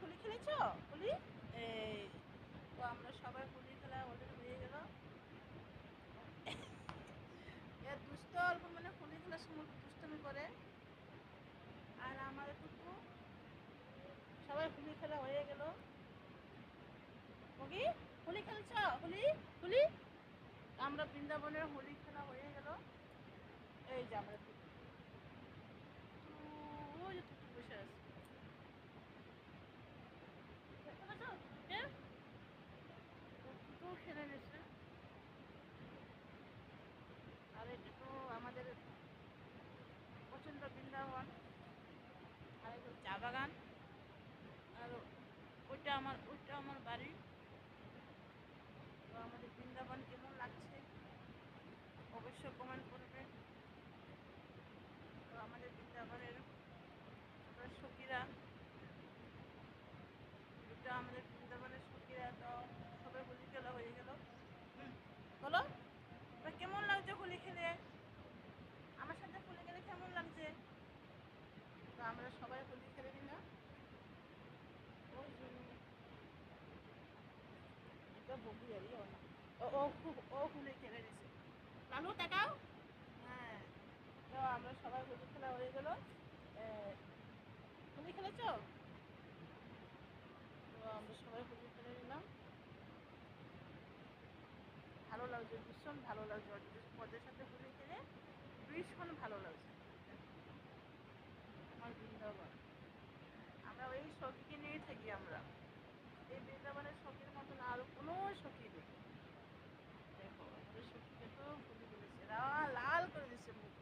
হোলি খেলেছো? হোলি এই তো আমরা সবাই হোলি খেলা অলরেডি হয়ে গেল। এ দুষ্ট অল্প মানে হোলি খেলার সময় দুষ্টমি করে। আর আমাদের টুকু সবাই হোলি খেলা হয়ে গেল। ওকে হোলি খেলছ? হোলি হোলি আমরা বৃন্দাবনের হোলি খেলা হয়ে গেল। এই যে আমরা টুকু, ওই যে টুকু বসে আছে, দেখতে পাচ্ছ টুকুকে? টুকু খেলে নিয়েছে। আর এটা তো আমাদের প্রচণ্ড বৃন্দাবন, আর এটা চা বাগান, আর ওইটা আমার বাড়ি। তো আমাদের বৃন্দাবন কেমন লাগছে অবশ্যই কমেন্ট করবে। তো আমাদের বৃন্দাবনের সখীরা, এটা আমাদের বৃন্দাবনের সখীরা, তো সবাই হোলি খেলা হয়ে গেল। বলো তো কেমন লাগছে হোলি খেলে? আমার সাথে হোলি খেলে কেমন লাগছে? তো আমরা সবাই হোলি খেলে নিলাম। ওই জন্য এটা বগি আর ও হোলি খেলে নিছে। লালু তাকাও। হ্যাঁ, তো আমরা সবাই হোলি খেলা হয়ে গেল। হোলি খেলেছো? তো আমরা সবাই হোলি খেলে নিলাম। ভালো লাগছে, ভীষণ ভালো লাগছে ওদের সাথে হোলি খেলে, ভীষণ ভালো লাগছে আমার বৃন্দাবন। আমরা ওই সখীকে নিয়েই থাকি আমরা। এই বৃন্দাবনের সখীর মতন আর কোনো সখী নেই। দেখো আমাদের সখীকে তো হোলি খেলেছে, লাল করে দিচ্ছে মুখ।